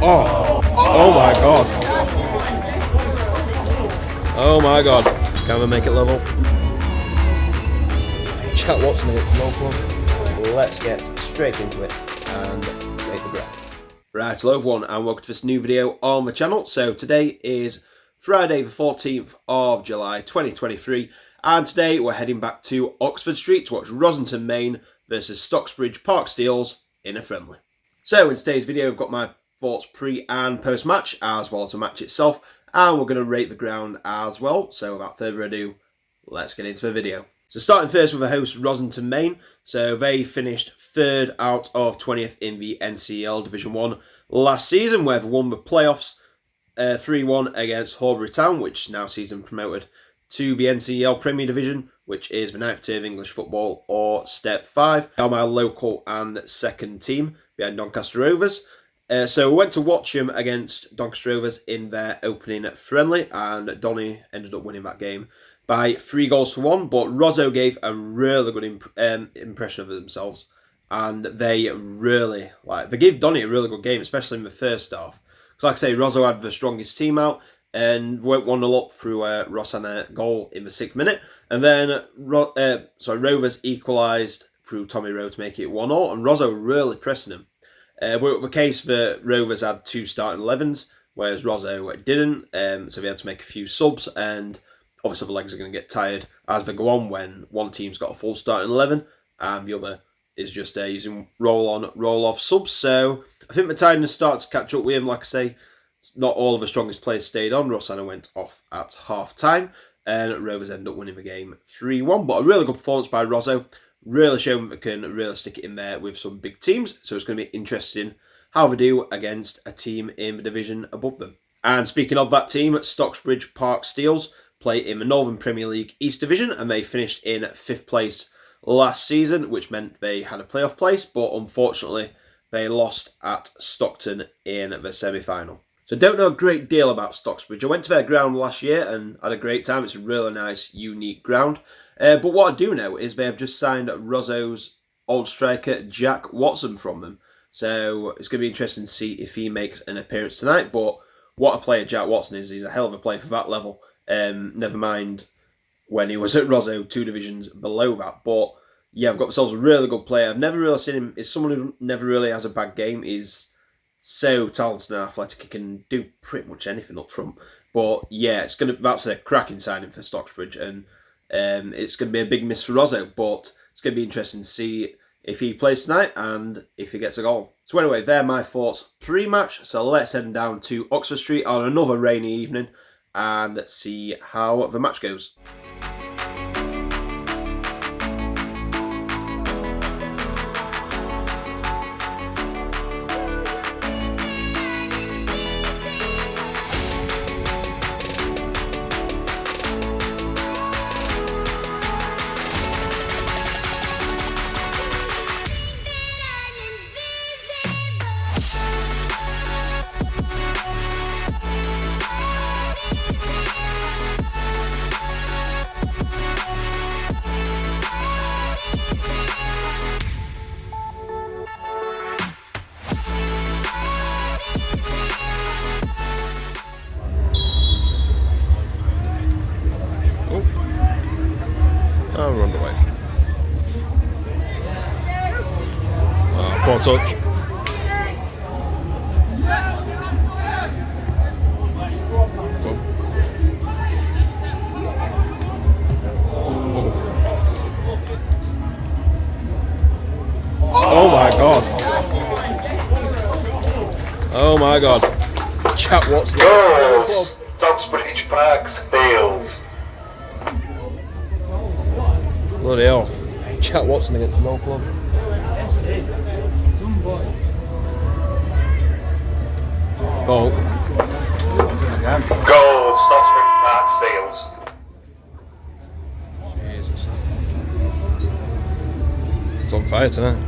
Oh, oh my god. Oh my god. Can we make it level? Chat Watson against local. Let's get straight into it and make the ground. Right, hello everyone and welcome to this new video on my channel. So today is Friday the 14th of July 2023 and today we're heading back to Oxford Street to watch Rossington, Maine versus Stocksbridge Park STEELS in a friendly. So in today's video we've got my thoughts pre and post match as well as the match itself, and we're going to rate the ground as well. So without further ado, let's get into the video. So starting first with the host Rossington, Maine. So they finished 3rd out of 20th in the NCL Division 1 last season, where they won the playoffs 3-1 against Horbury Town, which now sees them promoted to the NCL Premier Division, which is the 9th tier of English football, or Step 5. They are my local and second team behind Doncaster Rovers. So we went to watch them against Doncaster Rovers in their opening friendly, and Donny ended up winning that game by 3-1. But Rosso gave a really good impression of themselves, and they gave Donny a really good game, especially in the first half. Because like I say, Rosso had the strongest team out and went 1-0 up through Ross and a goal in the 6th minute, and then Rovers equalised through Tommy Rowe to make it 1-0, and Rosso really pressing them. But the case that Rovers had 2 starting 11s, whereas Rosso didn't, so they had to make a few subs, and obviously the legs are going to get tired as they go on when one team's got a full starting 11 and the other is just using roll-on, roll-off subs. So I think the tiredness starts to catch up with him. Like I say, not all of the strongest players stayed on. Rossana went off at half-time, and Rovers ended up winning the game 3-1. But a really good performance by Rosso. Really showing that they can really stick it in there with some big teams. So it's going to be interesting how they do against a team in the division above them. And speaking of that team, Stocksbridge Park STEELS play in the Northern Premier League East Division, and they finished in 5th place last season, which meant they had a playoff place, but unfortunately they lost at Stockton in the semi-final. So don't know a great deal about Stocksbridge. I went to their ground last year and had a great time. It's a really nice, unique ground. But what I do know is they have just signed Rosso's old striker Jack Watson from them. So it's going to be interesting to see if he makes an appearance tonight. But what a player Jack Watson is. He's a hell of a player for that level. Never mind when he was at Rosso 2 divisions below that. But yeah, I've got myself a really good player. I've never really seen him. He's someone who never really has a bad game. He's so talented and athletic. He can do pretty much anything up front. But yeah, that's a cracking signing for Stocksbridge, and it's going to be a big miss for Rosso, but it's going to be interesting to see if he plays tonight and if he gets a goal. So anyway, they're my thoughts pre-match. So let's head down to Oxford Street on another rainy evening and see how the match goes. Oh, we're underway. Poor touch. Oh my god. Oh my god. Chat Watson. Goals! Stocksbridge Park STEELS. Bloody hell. Chat Watson against no club. Goal. Goals! Stocksbridge Park STEELS. Jesus. It's on fire tonight.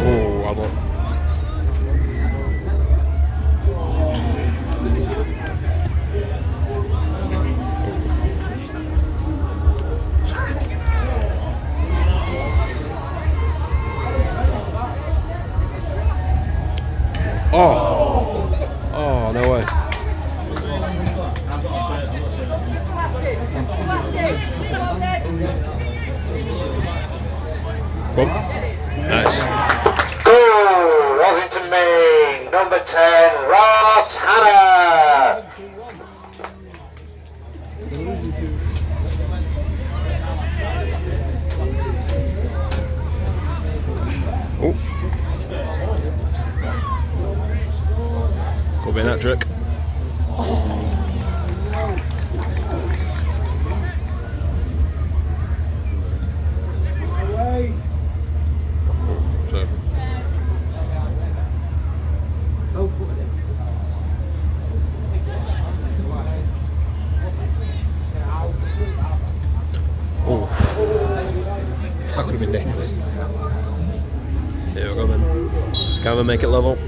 Oh, well done. Come on. Nice. Goal! Rossington Main, number 10, Ross Hannah. Oh. Could be an hat trick. Oh, that could have been dangerous. Here we go then. Can we make it level?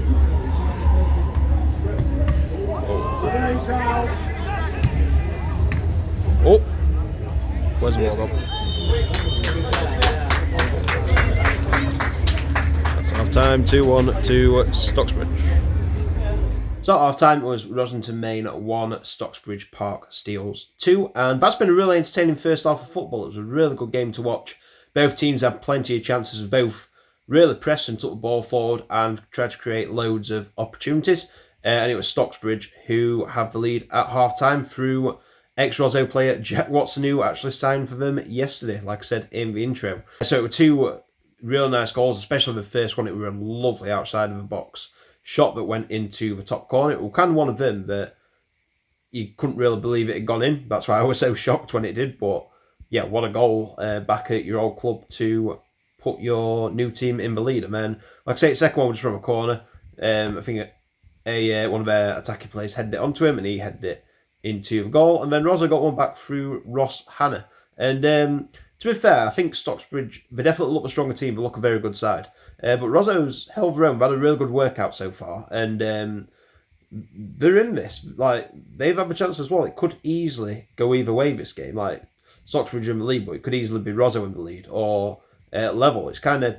Oh, where's the ball gone? That's half time, 2-1 to Stocksbridge. So at half time it was Rossington Main 1, Stocksbridge Park STEELS 2, and that's been a really entertaining first half of football. It was a really good game to watch. Both teams had plenty of chances, of both really pressed and took the ball forward and tried to create loads of opportunities. And it was Stocksbridge who had the lead at half time through ex-Rosso player Jack Watson, who actually signed for them yesterday, like I said in the intro. So it were two real nice goals, especially the first one. It was a lovely outside of the box shot that went into the top corner. It was kind of one of them that you couldn't really believe it had gone in. That's why I was so shocked when it did. But yeah, what a goal back at your old club to put your new team in the lead. And then, like I say, the second one was from a corner. I think one of their attacking players headed it onto him and he headed it into the goal. And then Rosso got one back through Ross Hannah. And to be fair, I think Stocksbridge, they definitely look a stronger team. They look a very good side. But Rosso's held their own. They've had a really good workout so far. And they're in this. Like, they've had the chance as well. It could easily go either way this game. Like, Stocksbridge in the lead, but it could easily be Rosso in the lead or level. It's kind of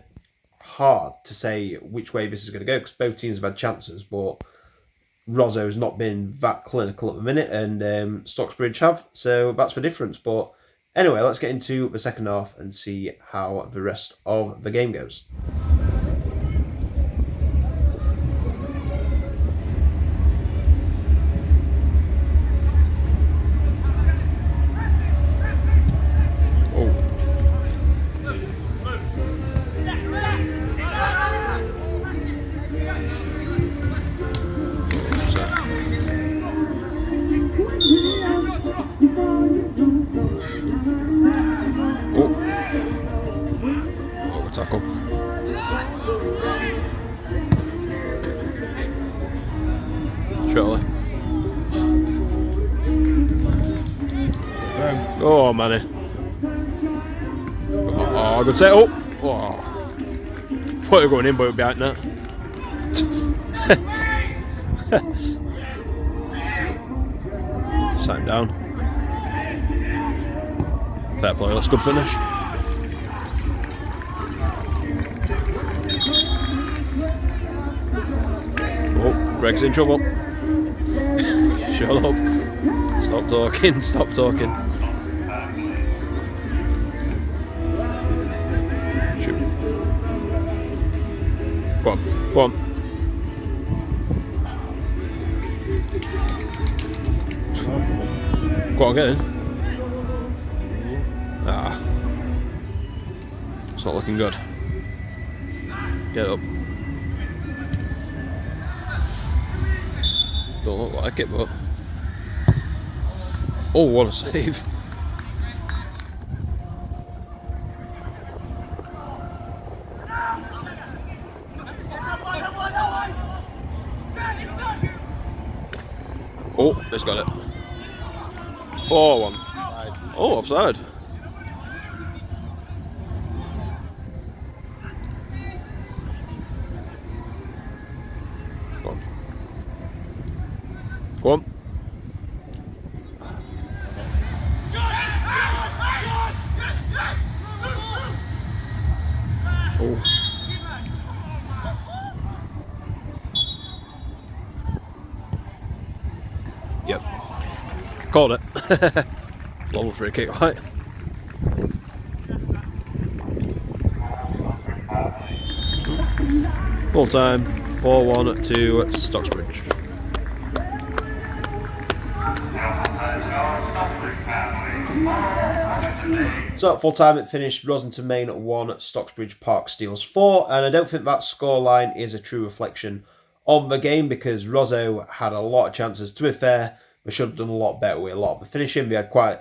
hard to say which way this is going to go because both teams have had chances, but Rosso's not been that clinical at the minute, and Stocksbridge have, so that's the difference. But anyway, let's get into the second half and see how the rest of the game goes. Tackle. Surely. Oh, man. Oh, good set. Oh. Thought you were going in, but it would be out now. Sat him down. Fair play, that's a good finish. Oh, Greg's in trouble. Shut up. Stop talking, stop talking. Shoot. Go on, go on. Go on, get in. Ah. It's not looking good. Get up. Don't look like it, but... Oh, what a save. Oh, it's got it. 4-1. Oh, offside. Go on. Go on. Oh. Yep. Called it. Long free kick, right? Full time, 4-1 to Stocksbridge. So at full time it finished Rossington Main 1, Stocksbridge Park Steels 4, and I don't think that scoreline is a true reflection on the game because Rosso had a lot of chances. To be fair, they should have done a lot better with a lot of the finishing. They had quite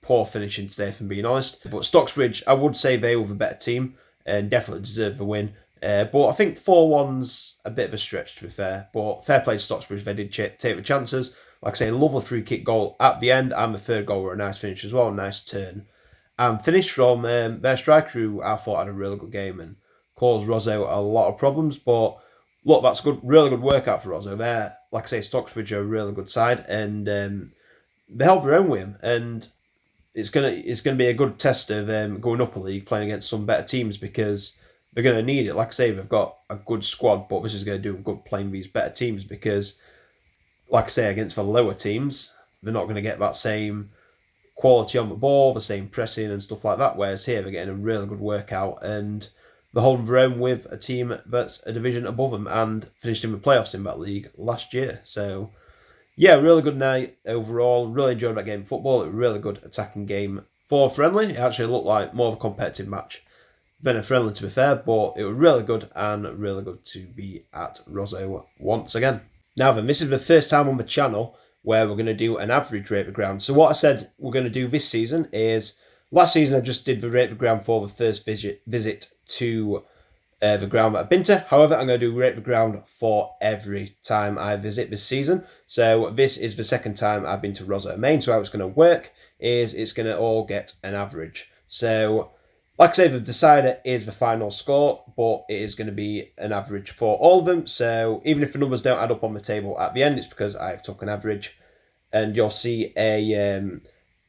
poor finishing today, if I'm being honest. But Stocksbridge, I would say they were the better team and definitely deserved the win. But I think 4-1's a bit of a stretch, to be fair. But fair play to Stocksbridge, they did take the chances. Like I say, lovely free kick goal at the end, and the third goal were a nice finish as well, a nice turn. And finished from their striker, who I thought had a really good game and caused Rosso a lot of problems. But look, that's good, really good workout for Rosso. They're, like I say, Stocksbridge are a really good side, and they held their own with him. And it's gonna be a good test of going up a league, playing against some better teams because they're gonna need it. Like I say, they've got a good squad, but this is gonna do good playing these better teams because, like I say, against the lower teams, they're not gonna get that same quality on the ball, the same pressing and stuff like that. Whereas here, they're getting a really good workout and they're holding their own with a team that's a division above them and finished in the playoffs in that league last year. So yeah, really good night overall. Really enjoyed that game of football. It was a really good attacking game for friendly. It actually looked like more of a competitive match than a friendly, to be fair, but it was really good and really good to be at Rosso once again. Now then, this is the first time on the channel where we're going to do an average rate of ground. So what I said we're going to do this season is, last season I just did the rate of ground for the first visit to the ground that I've been to. However, I'm going to do rate the ground for every time I visit this season. So this is the second time I've been to Rosso Main. So how it's going to work is it's going to all get an average. So like I say, the decider is the final score, but it is going to be an average for all of them. So even if the numbers don't add up on the table at the end, it's because I've took an average. And you'll see a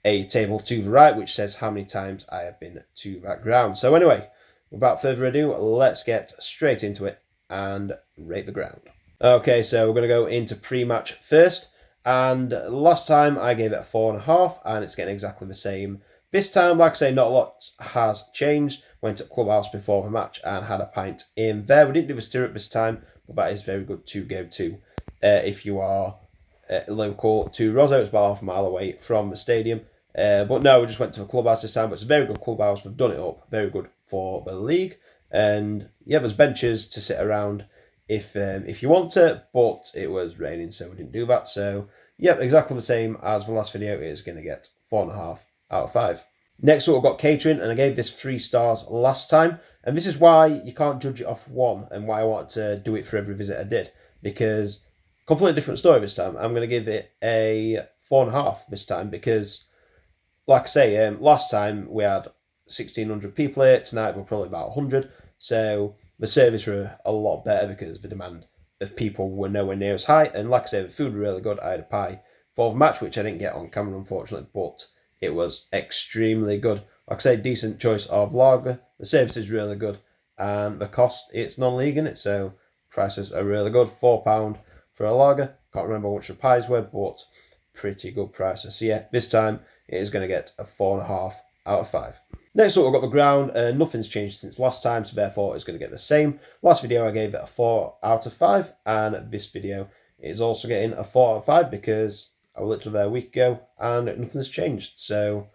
table to the right which says how many times I have been to that ground. So anyway, without further ado, let's get straight into it and rate the ground. Okay, so we're going to go into pre-match first. And last time I gave it a 4.5, and it's getting exactly the same. This time, like I say, not a lot has changed. Went to Clubhouse before the match and had a pint in there. We didn't do a stirrup this time, but that is very good to go to if you are local to Rosso. It's about half a mile away from the stadium. But no, we just went to a clubhouse this time, but it's a very good clubhouse. We've done it up, very good for the league. And yeah, there's benches to sit around if you want to, but it was raining, so we didn't do that. So yeah, exactly the same as the last video. It is going to get 4.5 out of 5. Next up, we've got catering, and I gave this 3 stars last time. And this is why you can't judge it off 1 and why I wanted to do it for every visit I did, because completely different story this time. I'm going to give it a 4.5 this time because, like I say, last time we had 1,600 people here. Tonight we're probably about 100. So the service were a lot better because the demand of people were nowhere near as high. And like I say, the food were really good. I had a pie for the match, which I didn't get on camera, unfortunately, but it was extremely good. Like I say, decent choice of lager. The service is really good. And the cost, it's non-league, in it, so prices are really good. £4 for a lager. Can't remember how much the pies were, but pretty good prices. So yeah, this time it is going to get a 4.5 out of 5. Next up, we've got the ground. Nothing's changed since last time, so therefore it's going to get the same. Last video I gave it a 4 out of 5, and this video is also getting a 4 out of 5 because I was literally there a week ago and nothing's changed. So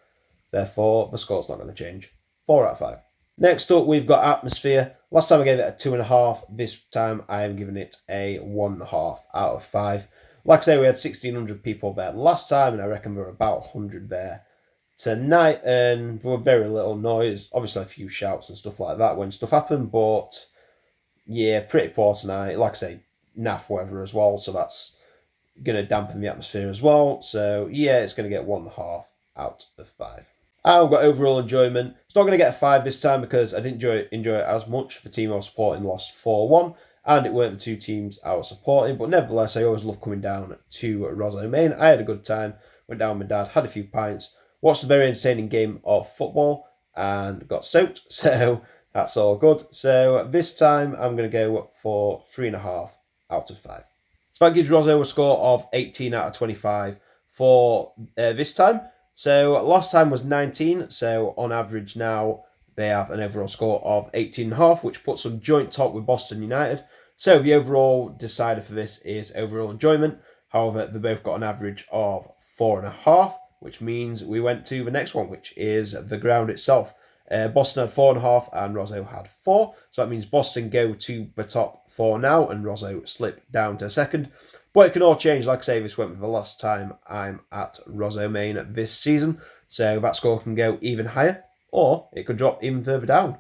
therefore the score's not going to change. 4 out of 5. Next up, we've got atmosphere. Last time I gave it a 2.5. This time I am giving it a 1.5 out of 5. Like I say, we had 1,600 people there last time, and I reckon there were about 100 there tonight, and there were very little noise. Obviously a few shouts and stuff like that when stuff happened, but yeah, pretty poor tonight. Like I say, naff weather as well, so that's going to dampen the atmosphere as well. So yeah, it's going to get 1.5 out of 5. I've got overall enjoyment. It's not going to get a 5 this time because I didn't enjoy it as much. The team I was supporting lost 4-1, and it weren't the 2 teams I was supporting. But nevertheless, I always love coming down to Rosso Main. I had a good time. Went down with my dad, had a few pints, watched a very entertaining game of football, and got soaked. So that's all good. So this time I'm going to go for 3.5 out of 5. So that gives Rosso a score of 18 out of 25 for this time. So last time was 19, so on average now they have an overall score of 18.5, which puts them joint top with Boston United. So the overall decider for this is overall enjoyment. However, they both got an average of 4.5, which means we went to the next one, which is the ground itself. Boston had 4.5 and Rosso had 4. So that means Boston go to the top 4 now and Rosso slip down to second. But it can all change. Like I say, this went with the last time I'm at Rosso Main this season. So that score can go even higher or it could drop even further down.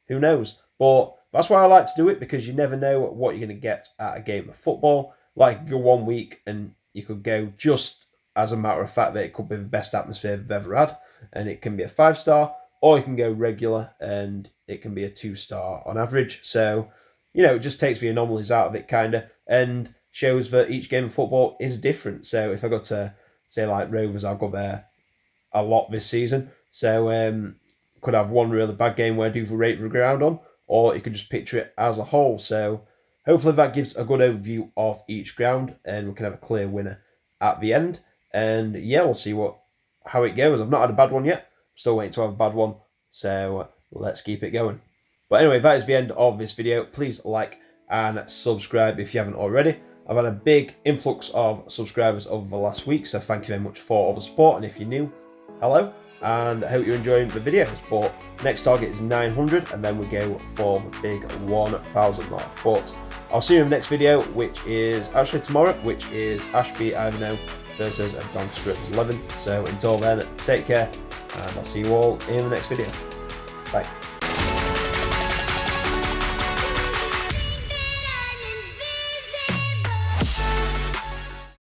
Who knows? But that's why I like to do it, because you never know what you're going to get at a game of football. Like, go 1 week and you could go just as a matter of fact that it could be the best atmosphere they've ever had. And it can be a 5-star, or you can go regular and it can be a 2-star on average. So, it just takes the anomalies out of it, kind of, and shows that each game of football is different. So if I go to, say, like Rovers, I'll go there a lot this season. So could have one really bad game where I do the rate of the ground on, or you could just picture it as a whole. So hopefully that gives a good overview of each ground, and we can have a clear winner at the end. And yeah, we'll see how it goes. I've not had a bad one yet. Still waiting to have a bad one. So let's keep it going. But anyway, that is the end of this video. Please like and subscribe if you haven't already. I've had a big influx of subscribers over the last week, so thank you very much for all the support. And if you're new, hello, and I hope you're enjoying the videos. But next target is 900, and then we go for the big 1,000 mark. But I'll see you in the next video, which is actually tomorrow, which is Ashby Ivanhoe versus Stocksbridge 11. So until then, take care, and I'll see you all in the next video. Bye.